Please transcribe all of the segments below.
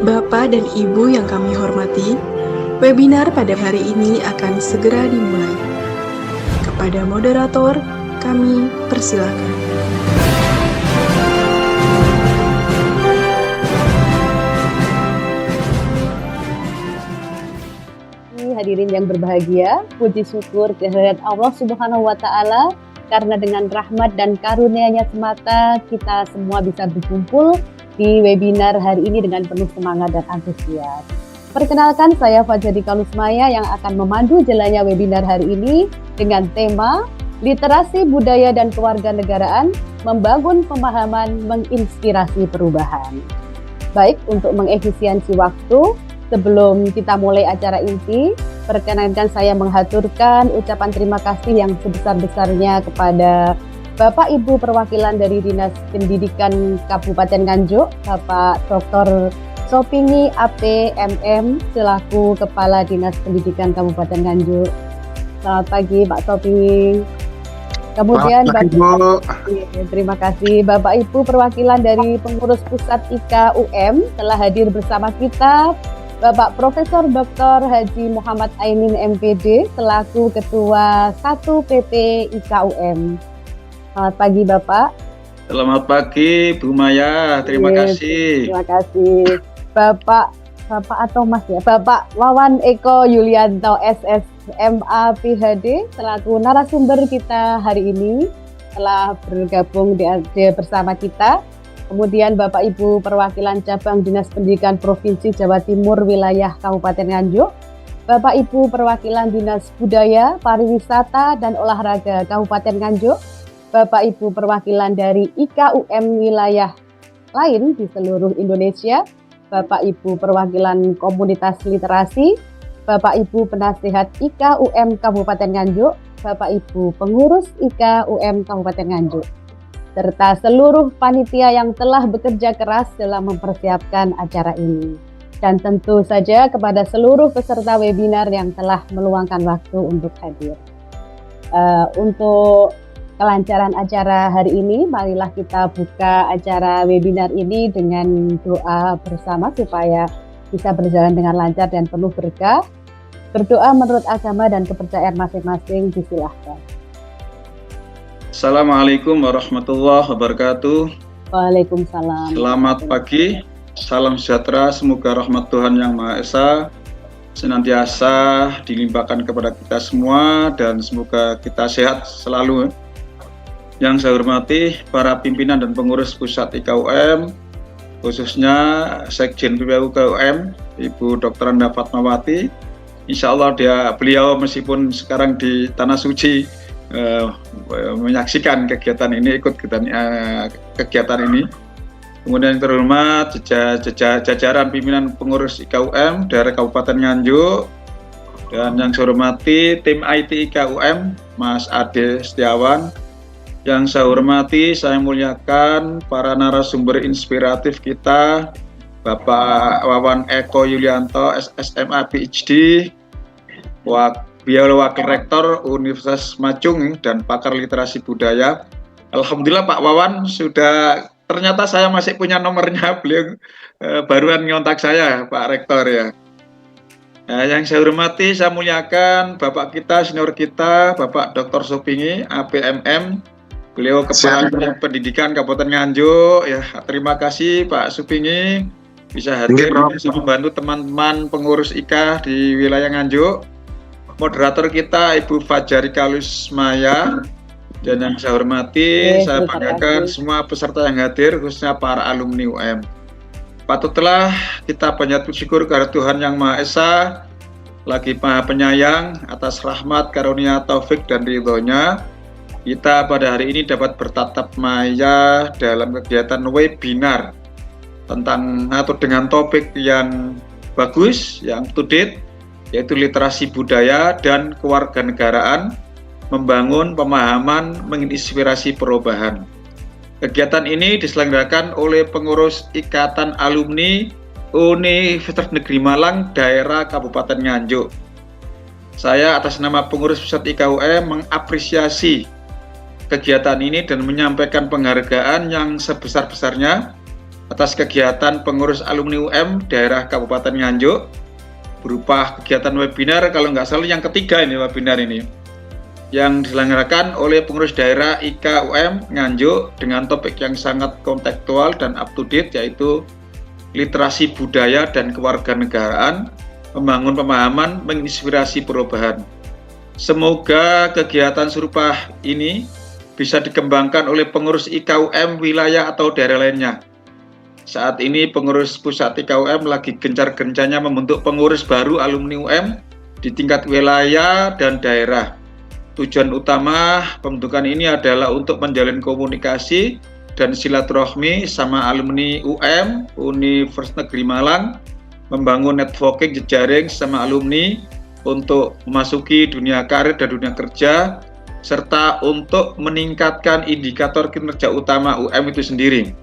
Bapak dan Ibu yang kami hormati, webinar pada hari ini akan segera dimulai. Kepada moderator, kami persilakan. Hadirin yang berbahagia, puji syukur kehadirat Allah Subhanahu wa Ta'ala, karena dengan rahmat dan karunia-Nya semata kita semua bisa berkumpul di webinar hari ini dengan penuh semangat dan antusias. Perkenalkan, saya Fajrika Lusmaya yang akan memandu jalannya webinar hari ini dengan tema Literasi Budaya dan Kewarganegaraan, Membangun Pemahaman, Menginspirasi Perubahan. Baik, untuk mengefisiensi waktu, sebelum kita mulai acara inti, perkenankan saya menghaturkan ucapan terima kasih yang sebesar-besarnya kepada Bapak Ibu perwakilan dari Dinas Pendidikan Kabupaten Nganjuk, Bapak Dr. Sopingi AP MM selaku Kepala Dinas Pendidikan Kabupaten Nganjuk. Selamat pagi Pak Sopingi. Kemudian terima kasih Bapak Ibu perwakilan dari pengurus pusat IKUM telah hadir bersama kita. Bapak Profesor Dr. Haji Muhammad Ainin MPD selaku Ketua 1 PP IKUM. Selamat pagi Bapak. Selamat pagi Bu Maya, terima kasih. Terima kasih Bapak atau Mas ya, Bapak Wawan Eko Yulianto SSMA PhD selaku narasumber kita hari ini telah bergabung bersama kita. Kemudian Bapak Ibu perwakilan cabang Dinas Pendidikan Provinsi Jawa Timur wilayah Kabupaten Nganjuk, Bapak Ibu perwakilan Dinas Budaya, Pariwisata dan Olahraga Kabupaten Nganjuk, Bapak Ibu perwakilan dari IKUM wilayah lain di seluruh Indonesia, Bapak Ibu perwakilan komunitas literasi, Bapak Ibu penasihat IKUM Kabupaten Nganjuk, Bapak Ibu pengurus IKUM Kabupaten Nganjuk, serta seluruh panitia yang telah bekerja keras dalam mempersiapkan acara ini. Dan tentu saja kepada seluruh peserta webinar yang telah meluangkan waktu untuk hadir. Untuk kelancaran acara hari ini, marilah kita buka acara webinar ini dengan doa bersama supaya bisa berjalan dengan lancar dan penuh berkah. Berdoa menurut agama dan kepercayaan masing-masing, disilahkan. Assalamualaikum warahmatullahi wabarakatuh. Waalaikumsalam. Selamat pagi, salam sejahtera, semoga rahmat Tuhan Yang Maha Esa senantiasa dilimpahkan kepada kita semua dan semoga kita sehat selalu. Yang saya hormati para pimpinan dan pengurus pusat IKUM, khususnya Sekjen PPU IKUM, Ibu Dr. Anda Fatmawati. Insya Allah beliau meskipun sekarang di Tanah Suci menyaksikan kegiatan ini, ikut kegiatan ini. Kemudian yang terhormat jajaran pimpinan pengurus IKUM daerah Kabupaten Nganjuk, dan yang saya hormati tim IT IKUM Mas Ade Setiawan. Yang saya hormati, saya muliakan para narasumber inspiratif kita, Bapak Wawan Eko Yulianto SSMA PhD, Beliau Wakil Rektor Universitas Macung dan pakar literasi budaya. Alhamdulillah Pak Wawan sudah, ternyata saya masih punya nomornya, beliau baruan ngontak saya Pak Rektor ya. Nah, yang saya hormati, saya muliakan Bapak kita, senior kita, Bapak Dr. Sopingi APMM, beliau Kepala Pendidikan Kabupaten Nganjuk ya. Terima kasih Pak Sopingi bisa hadir, bisa membantu teman-teman pengurus IKA di wilayah Nganjuk. Moderator kita Ibu Fajrika Lusmaya, dan yang saya hormati, saya banggakan semua peserta yang hadir, khususnya para alumni UM. Patutlah kita banyak bersyukur kepada Tuhan Yang Maha Esa, lagi Maha Penyayang, atas rahmat, karunia, taufik dan ridhonya. Kita pada hari ini dapat bertatap maya dalam kegiatan webinar tentang atau dengan topik yang bagus, yang up to date, yaitu literasi budaya dan kewarganegaraan, membangun pemahaman, menginspirasi perubahan. Kegiatan ini diselenggarakan oleh pengurus Ikatan Alumni Universitas Negeri Malang Daerah Kabupaten Nganjuk. Saya atas nama pengurus pusat IKUM mengapresiasi kegiatan ini dan menyampaikan penghargaan yang sebesar-besarnya atas kegiatan pengurus alumni UM daerah Kabupaten Nganjuk berupa kegiatan webinar, kalau nggak salah yang ketiga ini webinar ini, yang diselenggarakan oleh pengurus daerah IK UM Nganjuk dengan topik yang sangat kontekstual dan up to date, yaitu literasi budaya dan kewarganegaraan, membangun pemahaman, menginspirasi perubahan. Semoga kegiatan serupa ini bisa dikembangkan oleh pengurus IKUM wilayah atau daerah lainnya. Saat ini pengurus pusat IKUM lagi gencar-gencarnya membentuk pengurus baru alumni UM di tingkat wilayah dan daerah. Tujuan utama pembentukan ini adalah untuk menjalin komunikasi dan silaturahmi sama alumni UM, Universitas Negeri Malang, membangun networking jejaring sama alumni untuk memasuki dunia karir dan dunia kerja, serta untuk meningkatkan indikator kinerja utama UM itu sendiri.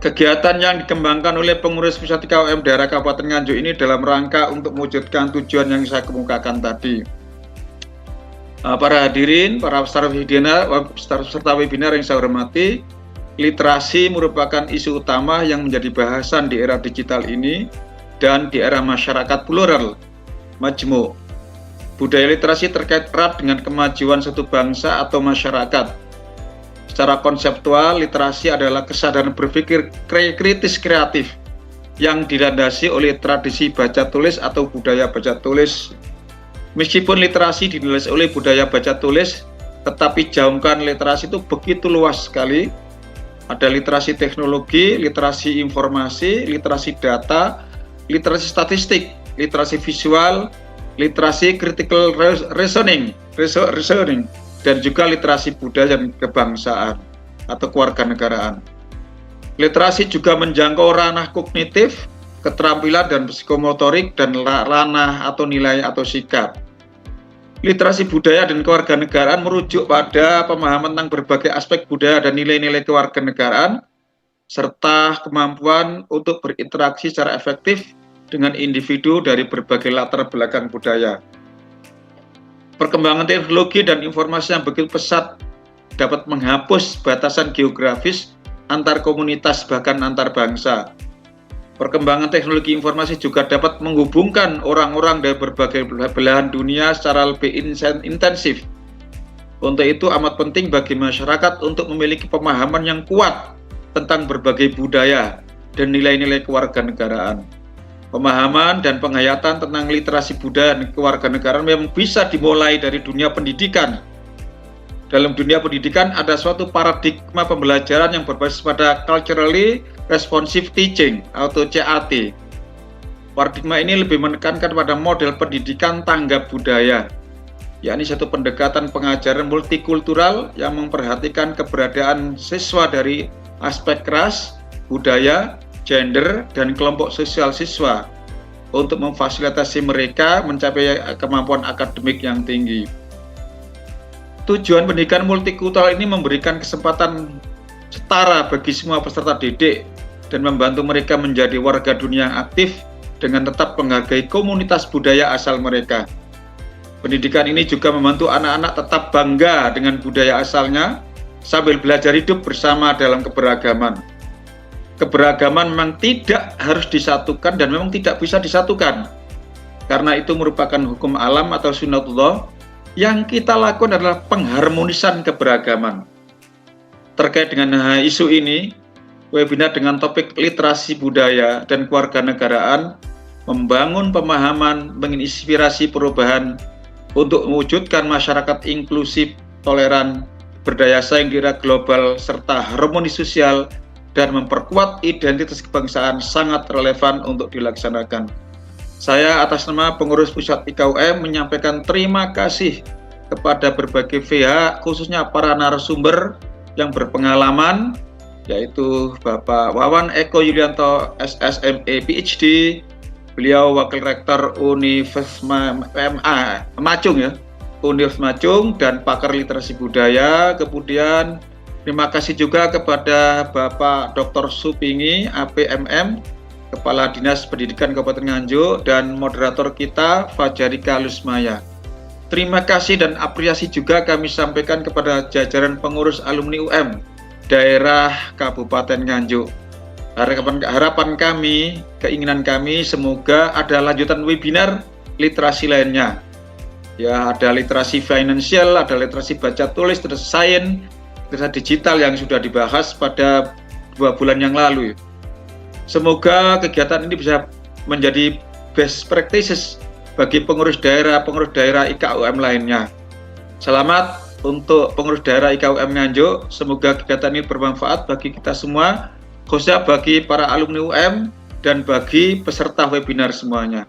Kegiatan yang dikembangkan oleh pengurus pusat IKUM daerah Kabupaten Nganjuk ini dalam rangka untuk mewujudkan tujuan yang saya kemukakan tadi. Para hadirin, para peserta webinar yang saya hormati, literasi merupakan isu utama yang menjadi bahasan di era digital ini dan di era masyarakat plural, majmuk. Budaya literasi terkait erat dengan kemajuan suatu bangsa atau masyarakat. Secara konseptual, literasi adalah kesadaran berpikir kritis kreatif yang dilandasi oleh tradisi baca tulis atau budaya baca tulis. Meskipun literasi dinilai oleh budaya baca tulis, tetapi jangkauan literasi itu begitu luas sekali. Ada literasi teknologi, literasi informasi, literasi data, literasi statistik, literasi visual, literasi critical reasoning, dan juga literasi budaya dan kebangsaan atau kewarganegaraan. Literasi juga menjangkau ranah kognitif, keterampilan dan psikomotorik, dan ranah atau nilai atau sikap. Literasi budaya dan kewarganegaraan merujuk pada pemahaman tentang berbagai aspek budaya dan nilai-nilai kewarganegaraan, serta kemampuan untuk berinteraksi secara efektif dengan individu dari berbagai latar belakang budaya. Perkembangan teknologi dan informasi yang begitu pesat dapat menghapus batasan geografis antar komunitas bahkan antar bangsa. Perkembangan teknologi informasi juga dapat menghubungkan orang-orang dari berbagai belahan dunia secara lebih intensif. Untuk itu amat penting bagi masyarakat untuk memiliki pemahaman yang kuat tentang berbagai budaya dan nilai-nilai kewarganegaraan. Pemahaman dan penghayatan tentang literasi budaya dan kewarganegaraan memang bisa dimulai dari dunia pendidikan. Dalam dunia pendidikan ada suatu paradigma pembelajaran yang berbasis pada culturally responsive teaching atau CAT. Paradigma ini lebih menekankan pada model pendidikan tanggap budaya, yakni satu pendekatan pengajaran multikultural yang memperhatikan keberadaan siswa dari aspek ras, budaya, gender, dan kelompok sosial siswa untuk memfasilitasi mereka mencapai kemampuan akademik yang tinggi. Tujuan pendidikan multikultural ini memberikan kesempatan setara bagi semua peserta didik dan membantu mereka menjadi warga dunia yang aktif dengan tetap menghargai komunitas budaya asal mereka. Pendidikan ini juga membantu anak-anak tetap bangga dengan budaya asalnya sambil belajar hidup bersama dalam keberagaman. Keberagaman memang tidak harus disatukan dan memang tidak bisa disatukan. Karena itu merupakan hukum alam atau sunnatullah. Yang kita lakukan adalah pengharmonisan keberagaman. Terkait dengan isu ini, webinar dengan topik literasi budaya dan kewarganegaraan, membangun pemahaman, menginspirasi perubahan untuk mewujudkan masyarakat inklusif, toleran, berdaya saing di era global, serta harmoni sosial, dan memperkuat identitas kebangsaan sangat relevan untuk dilaksanakan. Saya atas nama pengurus pusat IKUM menyampaikan terima kasih kepada berbagai pihak, khususnya para narasumber yang berpengalaman, yaitu Bapak Wawan Eko Yulianto, SSME PhD, beliau Wakil Rektor Universitas Macung ya, Universitas Macung, dan pakar literasi budaya. Kemudian terima kasih juga kepada Bapak Dr. Supingi, APMM, Kepala Dinas Pendidikan Kabupaten Nganjuk, dan moderator kita Fajarika Lusmaya. Terima kasih dan apresiasi juga kami sampaikan kepada jajaran pengurus alumni UM daerah Kabupaten Nganjuk. Harapan kami, keinginan kami semoga ada lanjutan webinar literasi lainnya. Ya, ada literasi finansial, ada literasi baca tulis, literasi sains, literasi digital yang sudah dibahas pada 2 bulan yang lalu. Semoga kegiatan ini bisa menjadi best practices bagi pengurus daerah IKUM lainnya. Selamat untuk pengurus daerah IKUM Nganjuk, semoga kegiatan ini bermanfaat bagi kita semua, khususnya bagi para alumni UM dan bagi peserta webinar semuanya.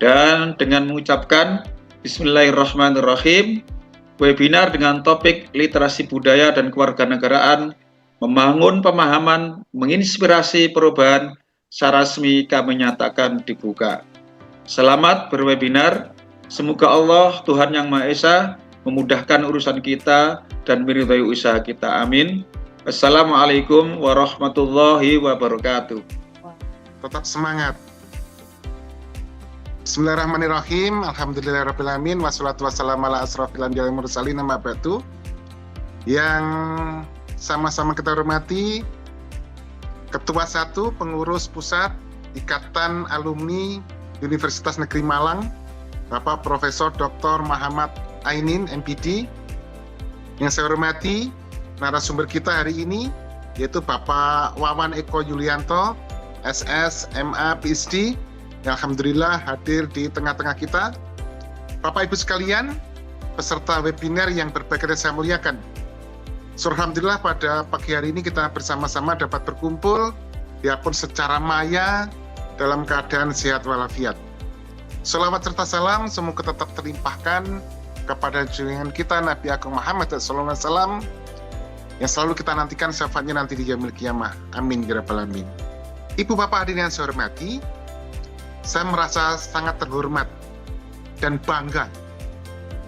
Dan dengan mengucapkan Bismillahirrahmanirrahim, webinar dengan topik literasi budaya dan kewarganegaraan, membangun pemahaman, menginspirasi perubahan, secara resmi kami nyatakan dibuka. Selamat berwebinar, semoga Allah Tuhan Yang Maha Esa memudahkan urusan kita dan meridhai usaha kita. Amin. Assalamualaikum warahmatullahi wabarakatuh. Tetap semangat. Bismillahirrahmanirrahim. Alhamdulillahirrabbilalamin. Wassalatu wassalamu ala asrofil anbiya'i wal mursalin, amma ba'du. Yang sama-sama kita hormati Ketua 1 Pengurus Pusat Ikatan Alumni Universitas Negeri Malang, Bapak Profesor Dr. Muhammad Ainin, MPD. Yang saya hormati narasumber kita hari ini, yaitu Bapak Wawan Eko Yulianto, SS, MA, PhD, yang alhamdulillah hadir di tengah-tengah kita. Bapak Ibu sekalian, peserta webinar yang berbahagia saya muliakan. Alhamdulillah pada pagi hari ini kita bersama-sama dapat berkumpul, biarpun secara maya, dalam keadaan sehat walafiat. Salawat serta salam semoga tetap terlimpahkan kepada junjungan kita Nabi Agung Muhammad SAW, yang selalu kita nantikan syafaatnya nanti di yaumil qiyamah. Amin ya rabbal alamin. Ibu bapak hadirin yang saya hormati, saya merasa sangat terhormat dan bangga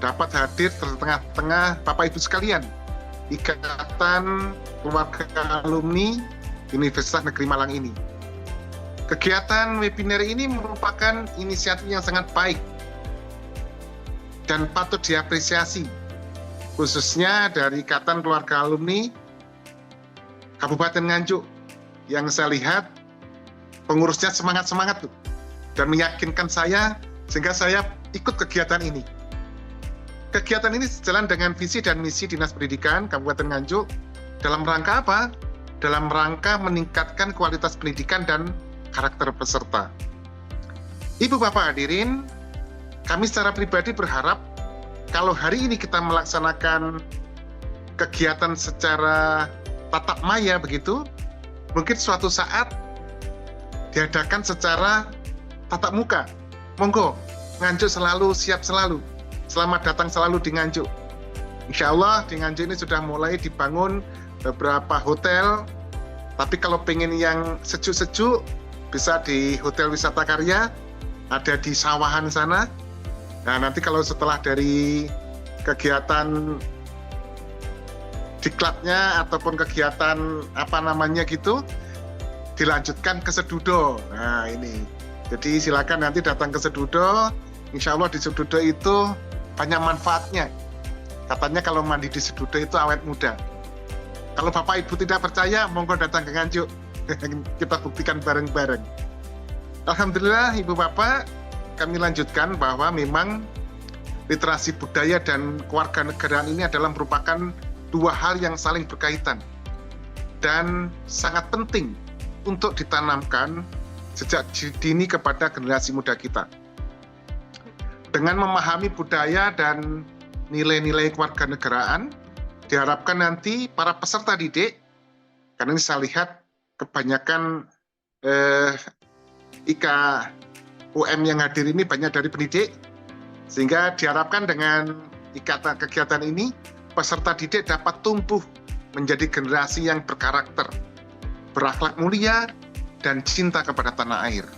dapat hadir di tengah-tengah bapak ibu sekalian Ikatan Keluarga Alumni Universitas Negeri Malang ini. Kegiatan webinar ini merupakan inisiatif yang sangat baik dan patut diapresiasi, khususnya dari Ikatan Keluarga Alumni Kabupaten Nganjuk, yang saya lihat pengurusnya semangat-semangat tuh, dan meyakinkan saya sehingga saya ikut kegiatan ini. Kegiatan ini sejalan dengan visi dan misi Dinas Pendidikan Kabupaten Nganjuk dalam rangka apa? Dalam rangka meningkatkan kualitas pendidikan dan karakter peserta. Ibu bapak hadirin, kami secara pribadi berharap kalau hari ini kita melaksanakan kegiatan secara tatap maya begitu, mungkin suatu saat diadakan secara tatap muka. Monggo, Nganjuk selalu siap selalu. Selamat datang selalu di Nganjuk. Insya Allah di Nganjuk ini sudah mulai dibangun beberapa hotel. Tapi kalau pengen yang sejuk-sejuk, bisa di Hotel Wisata Karya, ada di Sawahan sana. Nah nanti kalau setelah dari kegiatan diklatnya ataupun kegiatan apa namanya gitu, dilanjutkan ke Sedudo. Nah ini, jadi silakan nanti datang ke Sedudo. Insya Allah di Sedudo itu banyak manfaatnya. Katanya kalau mandi di Sedudo itu awet muda. Kalau Bapak Ibu tidak percaya, monggo datang ke Nganjuk. Kita buktikan bareng-bareng. Alhamdulillah Ibu Bapak, kami lanjutkan bahwa memang literasi budaya dan kewarganegaraan ini adalah merupakan dua hal yang saling berkaitan dan sangat penting untuk ditanamkan sejak dini kepada generasi muda kita. Dengan memahami budaya dan nilai-nilai kewarganegaraan, diharapkan nanti para peserta didik, karena ini saya lihat kebanyakan IKUM yang hadir ini banyak dari pendidik, sehingga diharapkan dengan kegiatan ini, peserta didik dapat tumbuh menjadi generasi yang berkarakter, berakhlak mulia, dan cinta kepada tanah air.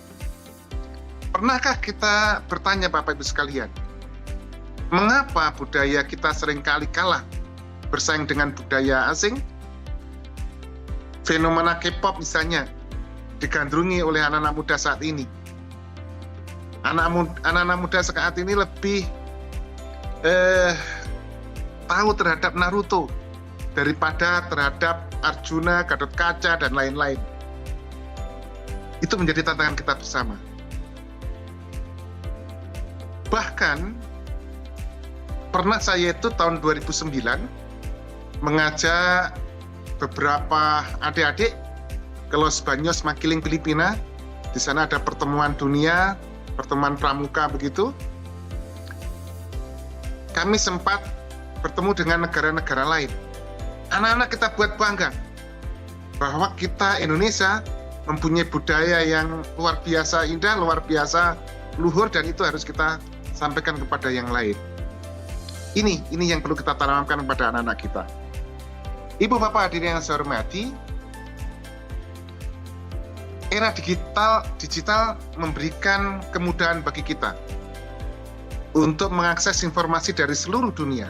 Pernahkah kita bertanya Bapak Ibu sekalian, mengapa budaya kita seringkali kalah bersaing dengan budaya asing? Fenomena K-pop misalnya digandrungi oleh anak-anak muda saat ini. Anak-anak muda saat ini lebih tahu terhadap Naruto daripada terhadap Arjuna, Gatot Kaca, dan lain-lain. Itu menjadi tantangan kita bersama. Bahkan pernah saya itu tahun 2009 mengajak beberapa adik-adik ke Los Baños, Makiling, Filipina. Di sana ada pertemuan dunia, pertemuan pramuka begitu. Kami sempat bertemu dengan negara-negara lain. Anak-anak kita buat bangga bahwa kita Indonesia mempunyai budaya yang luar biasa indah, luar biasa luhur, dan itu harus kita sampaikan kepada yang lain. Ini yang perlu kita tanamkan kepada anak-anak kita. Ibu Bapak hadirin yang saya hormati, era digital memberikan kemudahan bagi kita untuk mengakses informasi dari seluruh dunia.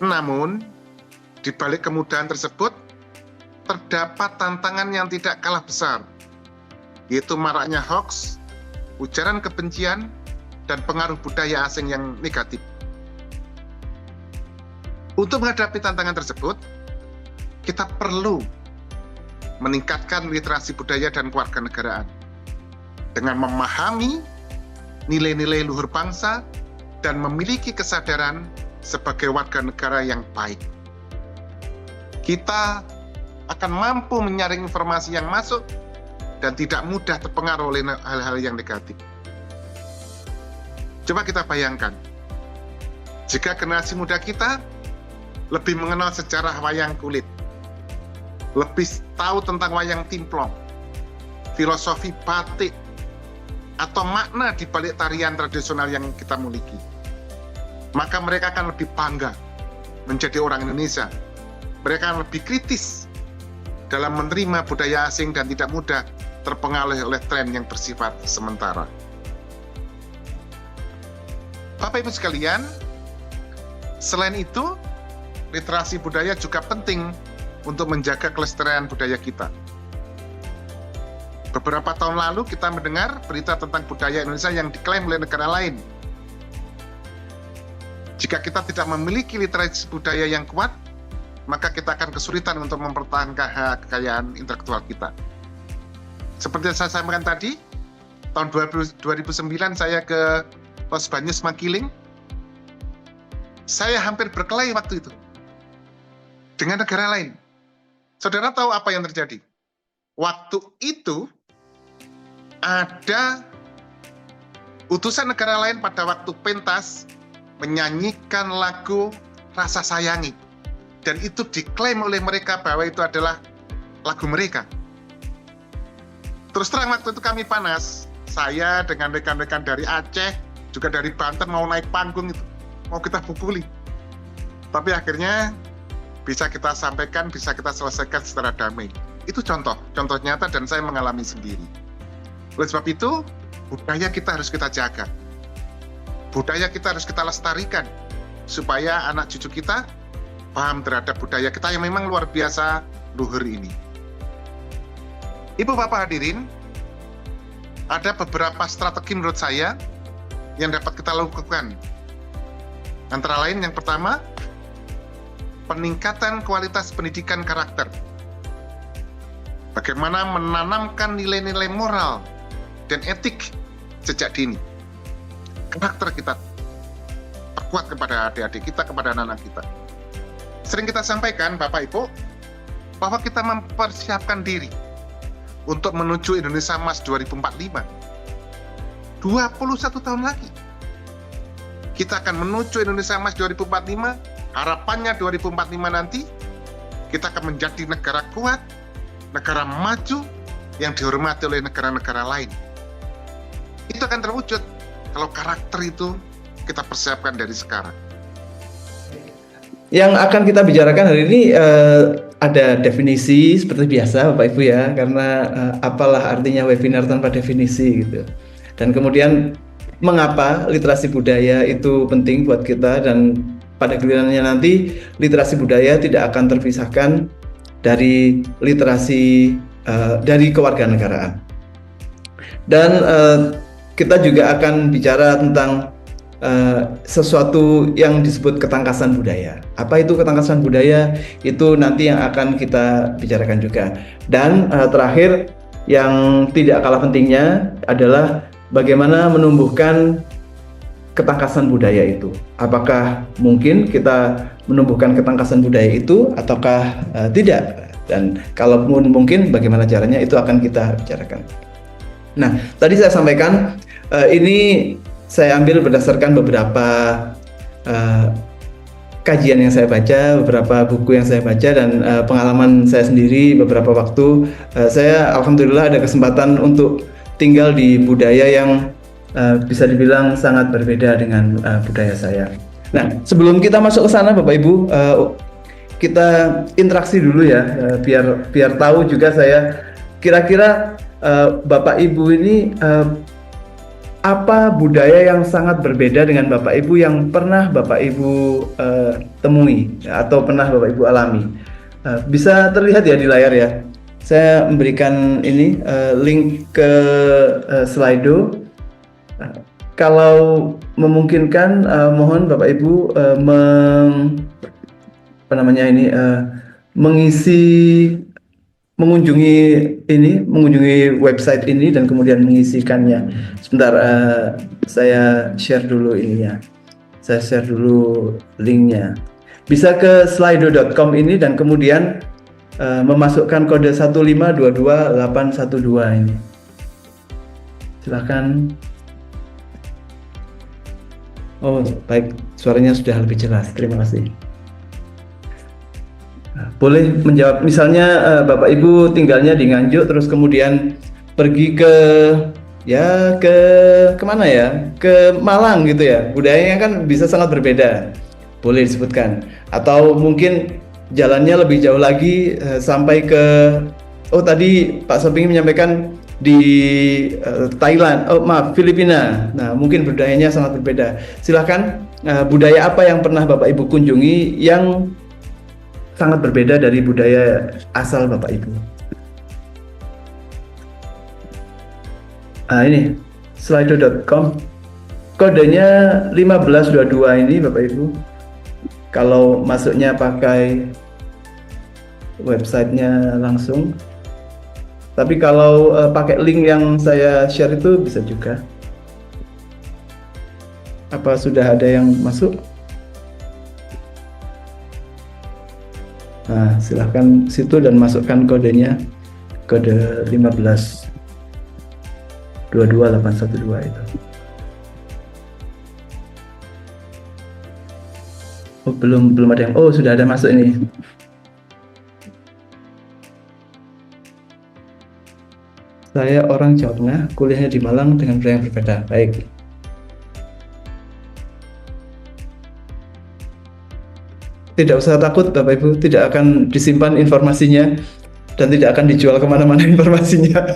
Namun, di balik kemudahan tersebut, terdapat tantangan yang tidak kalah besar, yaitu maraknya hoax, ujaran kebencian, dan pengaruh budaya asing yang negatif. Untuk menghadapi tantangan tersebut, kita perlu meningkatkan literasi budaya dan kewarganegaraan dengan memahami nilai-nilai luhur bangsa dan memiliki kesadaran sebagai warga negara yang baik. Kita akan mampu menyaring informasi yang masuk dan tidak mudah terpengaruh oleh hal-hal yang negatif. Coba kita bayangkan, jika generasi muda kita lebih mengenal sejarah wayang kulit, lebih tahu tentang wayang timplong, filosofi batik, atau makna di balik tarian tradisional yang kita miliki, maka mereka akan lebih bangga menjadi orang Indonesia. Mereka akan lebih kritis dalam menerima budaya asing dan tidak mudah terpengaruh oleh tren yang bersifat sementara. Bapak Ibu sekalian, selain itu, literasi budaya juga penting untuk menjaga kelestarian budaya kita. Beberapa tahun lalu kita mendengar berita tentang budaya Indonesia yang diklaim oleh negara lain. Jika kita tidak memiliki literasi budaya yang kuat, maka kita akan kesulitan untuk mempertahankan kekayaan intelektual kita. Seperti yang saya sampaikan tadi, tahun 2009 saya ke Los Baños, Makiling. Saya hampir berkelahi waktu itu dengan negara lain. Saudara tahu apa yang terjadi? Waktu itu ada utusan negara lain pada waktu pentas menyanyikan lagu Rasa Sayangi. Dan itu diklaim oleh mereka bahwa itu adalah lagu mereka. Terus terang waktu itu kami panas. Saya dengan rekan-rekan dari Aceh, juga dari Banten mau naik panggung itu. Mau kita pukuli. Tapi akhirnya bisa kita sampaikan, bisa kita selesaikan secara damai. Itu contoh nyata dan saya mengalami sendiri. Oleh sebab itu, budaya kita harus kita jaga. Budaya kita harus kita lestarikan. Supaya anak cucu kita paham terhadap budaya kita yang memang luar biasa luhur ini. Ibu Bapak hadirin, ada beberapa strategi menurut saya yang dapat kita lakukan. Antara lain yang pertama, peningkatan kualitas pendidikan karakter. Bagaimana menanamkan nilai-nilai moral dan etik sejak dini. Karakter kita perkuat kepada adik-adik kita, kepada anak-anak kita. Sering kita sampaikan, Bapak Ibu, bahwa kita mempersiapkan diri untuk menuju Indonesia Emas 2045. 21 tahun lagi. Kita akan menuju Indonesia Emas 2045, harapannya 2045 nanti, kita akan menjadi negara kuat, negara maju, yang dihormati oleh negara-negara lain. Itu akan terwujud kalau karakter itu kita persiapkan dari sekarang. Yang akan kita bicarakan hari ini ada definisi seperti biasa Bapak Ibu ya, karena apalah artinya webinar tanpa definisi gitu. Dan kemudian mengapa literasi budaya itu penting buat kita, dan pada gilirannya nanti literasi budaya tidak akan terpisahkan dari literasi dari kewarganegaraan. Dan kita juga akan bicara tentang sesuatu yang disebut ketangkasan budaya. Apa itu ketangkasan budaya? Itu nanti yang akan kita bicarakan juga. Dan terakhir yang tidak kalah pentingnya adalah bagaimana menumbuhkan ketangkasan budaya itu. Apakah mungkin kita menumbuhkan ketangkasan budaya itu ataukah tidak? Dan kalaupun mungkin bagaimana caranya, itu akan kita bicarakan. Nah, tadi saya sampaikan ini saya ambil berdasarkan beberapa kajian yang saya baca, beberapa buku yang saya baca, dan pengalaman saya sendiri beberapa waktu. Saya alhamdulillah ada kesempatan untuk tinggal di budaya yang bisa dibilang sangat berbeda dengan budaya saya. Nah, sebelum kita masuk ke sana Bapak Ibu, kita interaksi dulu ya, biar tahu juga saya kira-kira Bapak Ibu ini apa budaya yang sangat berbeda dengan Bapak Ibu yang pernah Bapak Ibu temui atau pernah Bapak Ibu alami. Bisa terlihat ya di layar ya. Saya memberikan ini link ke Slido. Kalau memungkinkan, mohon Bapak Ibu mengunjungi website ini dan kemudian mengisikannya. Sebentar, saya share dulu ininya. Saya share dulu linknya. Bisa ke slido.com ini dan kemudian memasukkan kode 1522812 ini. Silakan. Oh, baik, suaranya sudah lebih jelas. Terima kasih. Boleh menjawab, misalnya Bapak Ibu tinggalnya di Nganjuk terus kemudian pergi ke kemana ya, ke Malang gitu ya, budayanya kan bisa sangat berbeda, boleh disebutkan. Atau mungkin jalannya lebih jauh lagi sampai ke, tadi Pak Soping menyampaikan di Thailand, Filipina. Nah, mungkin budayanya sangat berbeda. Silahkan, budaya apa yang pernah Bapak Ibu kunjungi yang sangat berbeda dari budaya asal Bapak Ibu? Ini slido.com, kodenya 1522 ini Bapak Ibu. Kalau masuknya pakai websitenya langsung, tapi kalau pakai link yang saya share itu bisa juga. Apa sudah ada yang masuk? Nah, silahkan situ dan masukkan kodenya, kode 1522812 itu. Belum ada yang, sudah ada masuk ini. Saya orang Jawa Tengah, kuliahnya di Malang dengan budaya yang berbeda. Baik. Tidak usah takut Bapak Ibu, tidak akan disimpan informasinya dan tidak akan dijual kemana-mana informasinya.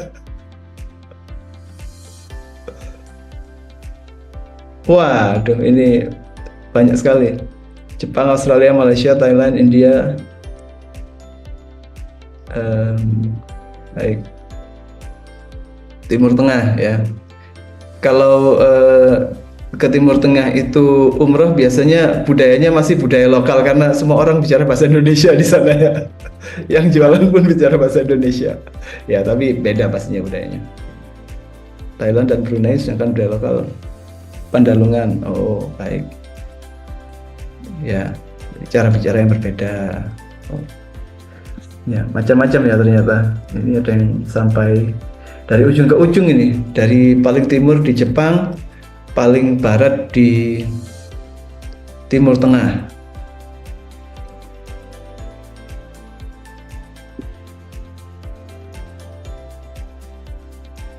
Waduh, ini banyak sekali. Jepang, Australia, Malaysia, Thailand, India. Baik. Timur Tengah ya. Kalau ke Timur Tengah itu umroh, biasanya budayanya masih budaya lokal karena semua orang bicara bahasa Indonesia di sana ya. Yang jualan pun bicara bahasa Indonesia. Ya, tapi beda pastinya budayanya. Thailand dan Brunei sedangkan budaya lokal Pandalungan. Oh, baik. Ya, cara bicara yang berbeda. Ya, macam-macam ya ternyata. Ini ada yang sampai dari ujung ke ujung ini, dari paling timur di Jepang, paling barat di Timur Tengah.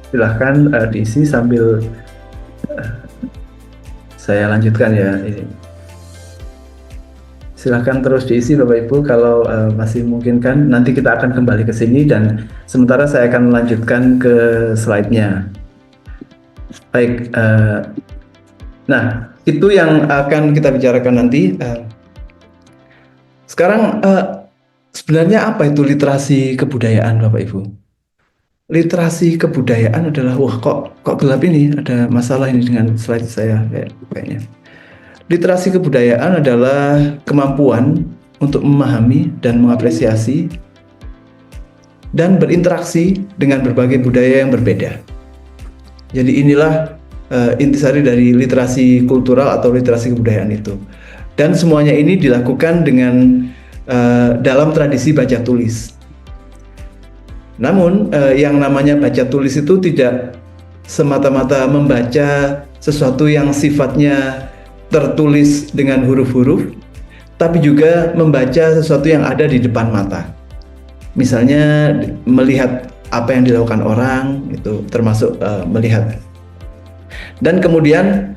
Silahkan diisi sambil saya lanjutkan ya ini. Silahkan terus diisi Bapak Ibu kalau masih memungkinkan. Nanti kita akan kembali ke sini dan sementara saya akan melanjutkan ke slide-nya. Baik, nah itu yang akan kita bicarakan nanti. Sekarang sebenarnya apa itu literasi kebudayaan Bapak Ibu? Literasi kebudayaan adalah, kok gelap ini, ada masalah ini dengan slide saya kayaknya. Literasi kebudayaan adalah kemampuan untuk memahami dan mengapresiasi dan berinteraksi dengan berbagai budaya yang berbeda. Jadi inilah intisari dari literasi kultural atau literasi kebudayaan itu. Dan semuanya ini dilakukan dengan dalam tradisi baca tulis. Namun yang namanya baca tulis itu tidak semata-mata membaca sesuatu yang sifatnya tertulis dengan huruf-huruf, tapi juga membaca sesuatu yang ada di depan mata. Misalnya melihat apa yang dilakukan orang, itu termasuk melihat. Dan kemudian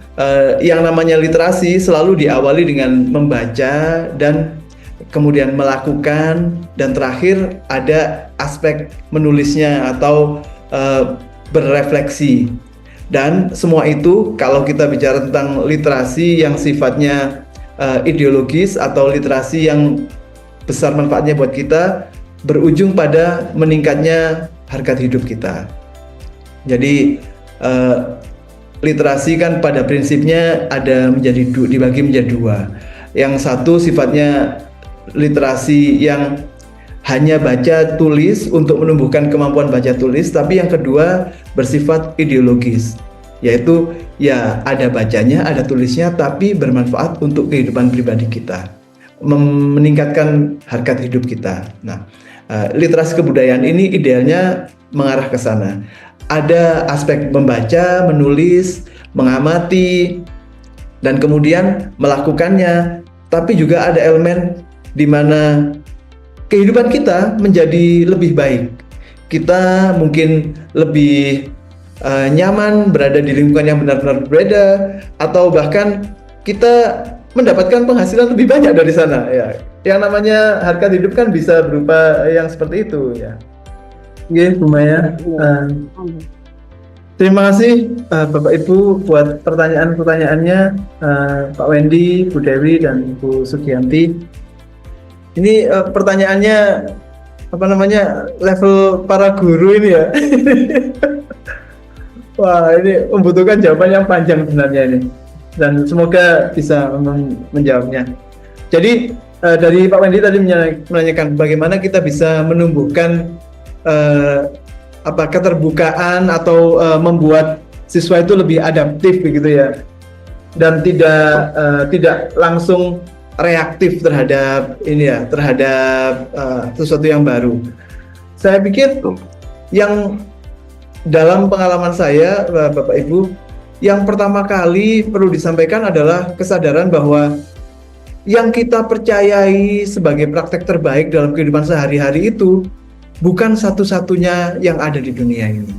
yang namanya literasi selalu diawali dengan membaca dan kemudian melakukan, dan terakhir ada aspek menulisnya atau berrefleksi. Dan semua itu kalau kita bicara tentang literasi yang sifatnya ideologis atau literasi yang besar manfaatnya buat kita, berujung pada meningkatnya harkat hidup kita. Jadi literasi kan pada prinsipnya dibagi menjadi dua. Yang satu sifatnya literasi yang hanya baca tulis untuk menumbuhkan kemampuan baca tulis, tapi yang kedua bersifat ideologis, yaitu ya ada bacanya, ada tulisnya, tapi bermanfaat untuk kehidupan pribadi kita, meningkatkan harkat hidup kita. Nah, literasi kebudayaan ini idealnya mengarah ke sana. Ada aspek membaca, menulis, mengamati, dan kemudian melakukannya, tapi juga ada elemen di mana kehidupan kita menjadi lebih baik. Kita mungkin lebih nyaman berada di lingkungan yang benar-benar berbeda, atau bahkan kita mendapatkan penghasilan lebih banyak dari sana. Ya, yang namanya harkat hidup kan bisa berupa yang seperti itu ya. Oke, Bu Maya. Terima kasih Bapak Ibu buat pertanyaan-pertanyaannya, Pak Wendy, Bu Dewi, dan Bu Sugianti. Ini pertanyaannya level para guru ini ya. Wah, ini membutuhkan jawaban yang panjang sebenarnya ini, dan semoga bisa menjawabnya. Jadi dari Pak Wendy tadi menanyakan bagaimana kita bisa menumbuhkan keterbukaan atau membuat siswa itu lebih adaptif begitu ya, dan tidak langsung reaktif terhadap sesuatu yang baru. Saya pikir yang dalam pengalaman saya, Bapak Ibu, yang pertama kali perlu disampaikan adalah kesadaran bahwa yang kita percayai sebagai praktek terbaik dalam kehidupan sehari-hari itu bukan satu-satunya yang ada di dunia ini.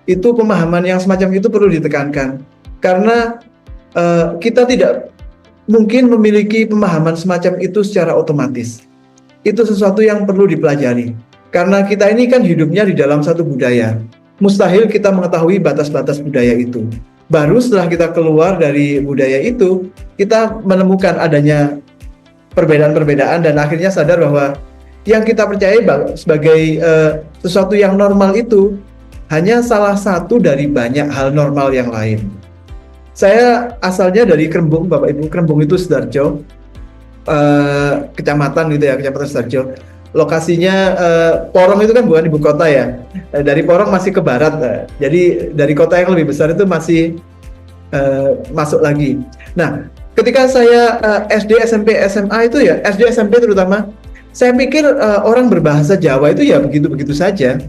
Itu pemahaman yang semacam itu perlu ditekankan, karena kita tidak mungkin memiliki pemahaman semacam itu secara otomatis. Itu sesuatu yang perlu dipelajari, karena kita ini kan hidupnya di dalam satu budaya. Mustahil kita mengetahui batas-batas budaya itu. Baru setelah kita keluar dari budaya itu, kita menemukan adanya perbedaan-perbedaan, dan akhirnya sadar bahwa yang kita percaya sebagai sesuatu yang normal itu hanya salah satu dari banyak hal normal yang lain. Saya asalnya dari Krembung, Bapak Ibu. Krembung itu Sidoarjo, kecamatan gitu ya, Kecamatan Sidoarjo. Lokasinya Porong itu kan bukan ibu kota ya. Dari Porong masih ke barat. Jadi dari kota yang lebih besar itu masih masuk lagi. Nah, ketika saya SD, SMP, SMA itu ya, SD, SMP terutama, saya pikir orang berbahasa Jawa itu ya begitu-begitu saja.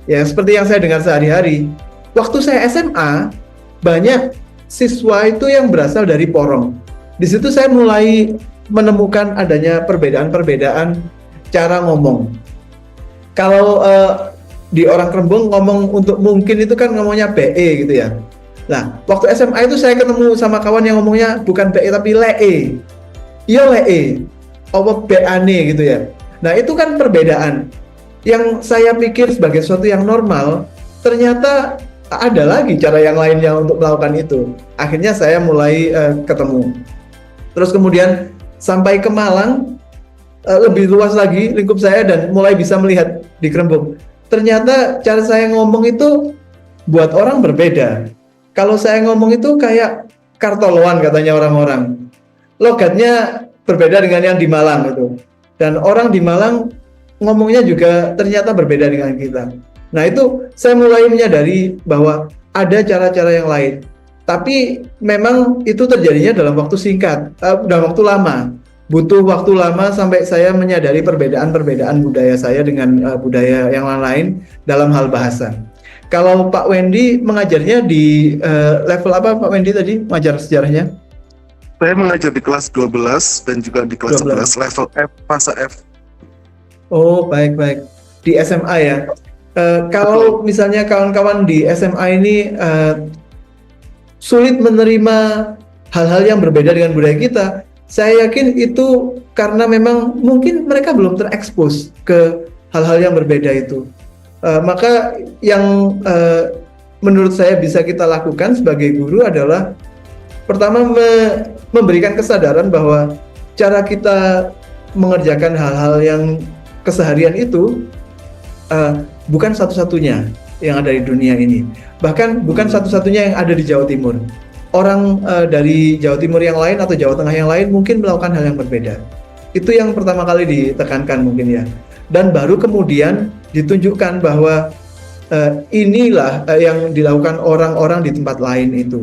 Ya seperti yang saya dengar sehari-hari. Waktu saya SMA, banyak siswa itu yang berasal dari Porong. Di situ saya mulai menemukan adanya perbedaan-perbedaan cara ngomong. Kalau di orang Krembung ngomong untuk mungkin itu kan ngomongnya BE gitu ya. Nah, waktu SMA itu saya ketemu sama kawan yang ngomongnya bukan BE tapi LE. Iya LE. Apa BANE gitu ya. Nah, itu kan perbedaan yang saya pikir sebagai sesuatu yang normal, ternyata ada lagi cara yang lainnya untuk melakukan itu. Akhirnya saya mulai ketemu. Terus kemudian sampai ke Malang, lebih luas lagi lingkup saya dan mulai bisa melihat di Krembung. Ternyata cara saya ngomong itu buat orang berbeda. Kalau saya ngomong itu kayak Kartoloan katanya orang-orang. Logatnya berbeda dengan yang di Malang itu. Dan orang di Malang ngomongnya juga ternyata berbeda dengan kita. Nah itu saya mulai menyadari bahwa ada cara-cara yang lain. Tapi memang itu terjadinya dalam waktu singkat, dalam waktu lama. Butuh waktu lama sampai saya menyadari perbedaan-perbedaan budaya saya dengan budaya yang lain dalam hal bahasa. Kalau Pak Wendy mengajarnya di level apa Pak Wendy tadi mengajar sejarahnya? Saya mengajar di kelas 12 dan juga di kelas 11 level F, fase F. Oh, baik-baik. Di SMA ya. Kalau misalnya kawan-kawan di SMA ini sulit menerima hal-hal yang berbeda dengan budaya kita, saya yakin itu karena memang mungkin mereka belum terekspos ke hal-hal yang berbeda itu. Maka yang menurut saya bisa kita lakukan sebagai guru adalah pertama memberikan kesadaran bahwa cara kita mengerjakan hal-hal yang keseharian itu bukan satu-satunya yang ada di dunia ini. Bahkan bukan satu-satunya yang ada di Jawa Timur. Orang dari Jawa Timur yang lain atau Jawa Tengah yang lain mungkin melakukan hal yang berbeda. Itu yang pertama kali ditekankan mungkin ya. Dan baru kemudian ditunjukkan bahwa inilah yang dilakukan orang-orang di tempat lain itu.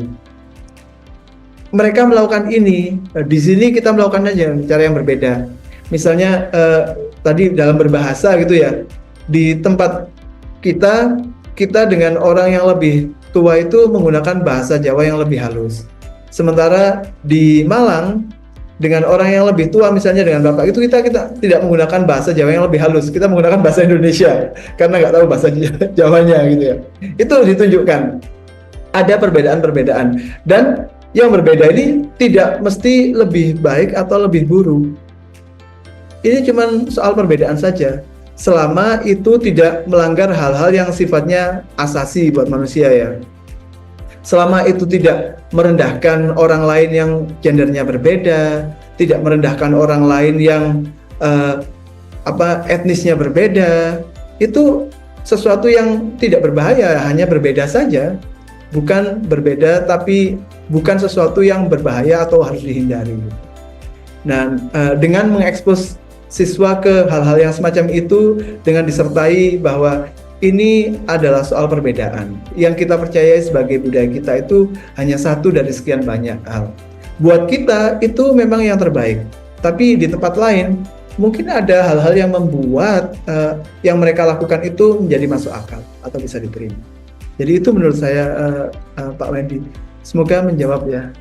Mereka melakukan ini, di sini kita melakukannya dengan cara yang berbeda. Misalnya tadi dalam berbahasa gitu ya, di tempat kita dengan orang yang lebih tua itu menggunakan bahasa Jawa yang lebih halus. Sementara di Malang dengan orang yang lebih tua misalnya dengan bapak itu kita tidak menggunakan bahasa Jawa yang lebih halus, kita menggunakan bahasa Indonesia karena nggak tahu bahasa Jawanya gitu ya. Itu ditunjukkan ada perbedaan-perbedaan dan yang berbeda ini tidak mesti lebih baik atau lebih buruk. Ini cuma soal perbedaan saja. Selama itu tidak melanggar hal-hal yang sifatnya asasi buat manusia ya. Selama itu tidak merendahkan orang lain yang gendernya berbeda, tidak merendahkan orang lain yang etnisnya berbeda, itu sesuatu yang tidak berbahaya, hanya berbeda saja. Bukan berbeda tapi bukan sesuatu yang berbahaya atau harus dihindari. Nah, dengan mengekspos siswa ke hal-hal yang semacam itu dengan disertai bahwa ini adalah soal perbedaan. Yang kita percaya sebagai budaya kita itu hanya satu dari sekian banyak hal. Buat kita itu memang yang terbaik. Tapi di tempat lain mungkin ada hal-hal yang membuat yang mereka lakukan itu menjadi masuk akal atau bisa diterima. Jadi itu menurut saya Pak Wendy. Semoga menjawab ya.